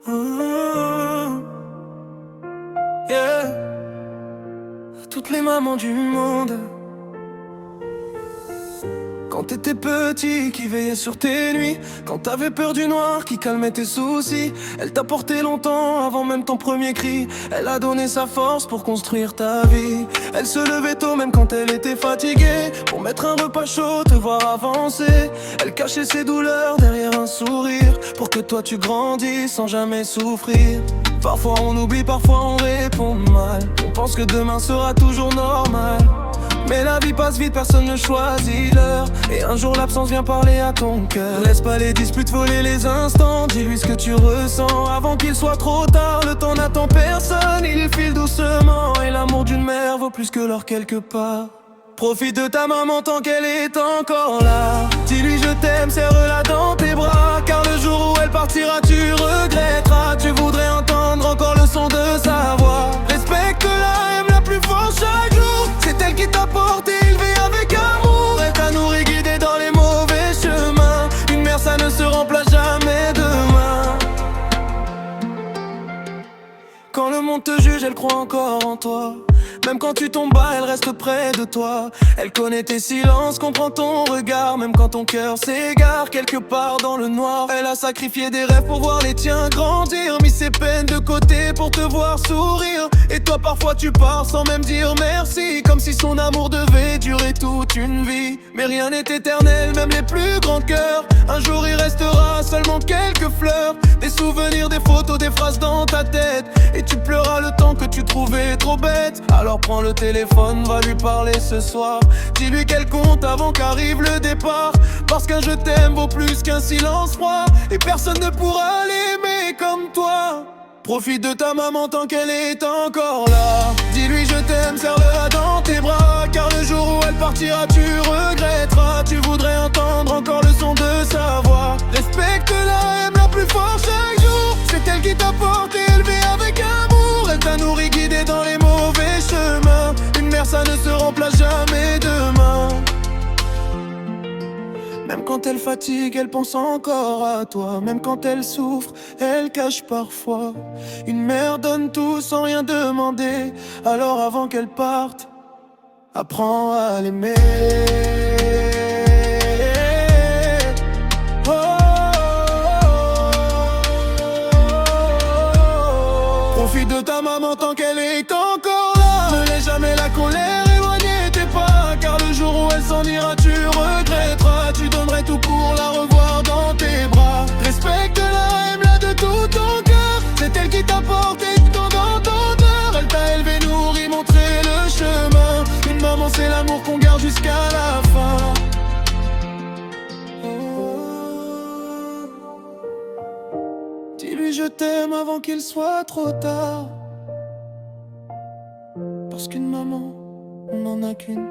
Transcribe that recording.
Oh, yeah. Toutes les mamans du monde. Quand t'étais petit, qui veillait sur tes nuits. Quand t'avais peur du noir, qui calmait tes soucis. Elle t'a porté longtemps avant même ton premier cri. Elle a donné sa force pour construire ta vie. Elle se levait tôt même quand elle était fatiguée, pour mettre un repas chaud, te voir avancer. Elle cachait ses douleurs derrière un sourire, pour que toi tu grandisses sans jamais souffrir. Parfois on oublie, parfois on répond mal. On pense que demain sera toujours normal, mais la vie passe vite, personne ne choisit l'heure. Et un jour l'absence vient parler à ton cœur. Laisse pas les disputes voler les instants. Dis-lui ce que tu ressens avant qu'il soit trop tard. Le temps n'attend personne, il file doucement. Et l'amour d'une mère vaut plus que l'or quelque part. Profite de ta maman tant qu'elle est encore là. Dis-lui je t'aime, serre-la dans tes bras. Car le jour où elle partira tu regretteras. Tu voudrais entendre encore le son de sa voix. Respecte-la, aime-la plus fort chaque jour. C'est elle qui t'a porté, élevé avec amour. Elle t'a nourri, guidé dans les mauvais chemins. Une mère ça ne se remplace jamais demain. Quand le monde te juge, elle croit encore en toi. Même quand tu tombes bas, elle reste près de toi. Elle connaît tes silences, comprend ton regard. Même quand ton cœur s'égare quelque part dans le noir. Elle a sacrifié des rêves pour voir les tiens grandir, mis ses peines de côté pour te voir sourire. Et toi parfois tu pars sans même dire merci, comme si son amour devait durer toute une vie. Mais rien n'est éternel, même les plus grands cœurs. Un jour il restera seulement quelques fleurs, des souvenirs, des photos, des phrases dans ta tête. Et tu pleuras le temps que tu trouvais trop bête. Alors prends le téléphone, va lui parler ce soir. Dis-lui qu'elle compte avant qu'arrive le départ. Parce qu'un je t'aime vaut plus qu'un silence froid. Et personne ne pourra l'aimer comme toi. Profite de ta maman tant qu'elle est encore là. Dis-lui je t'aime, serre-la dans tes bras. Car le jour où elle partira tu regretteras. Tu voudrais entendre encore le son de sa voix. Respecte-la, aime-la plus fort chaque jour. C'est elle qui t'a porté, élevé avec amour. Elle t'a nourri, guidé dans les mauvais chemins. Une mère ça ne se remplace jamais demain. Même quand elle fatigue, elle pense encore à toi. Même quand elle souffre, elle cache parfois. Une mère donne tout sans rien demander. Alors avant qu'elle parte, apprends à l'aimer. Oh, profite de ta maman tant qu'elle est encore là. Ne laisse jamais la colère éloigner tes pas. Car le jour où elle s'en ira, tu regretteras. Tu donnerais tout pour la revoir dans tes bras. Respecte-la, aime-la de tout ton cœur. C'est elle qui t'a porté tout dans ton heure. Elle t'a élevé, nourri, montré le chemin. Une maman c'est l'amour qu'on garde jusqu'à la fin. Oh. Dis-lui je t'aime avant qu'il soit trop tard. Parce qu'une maman, on n'en a qu'une.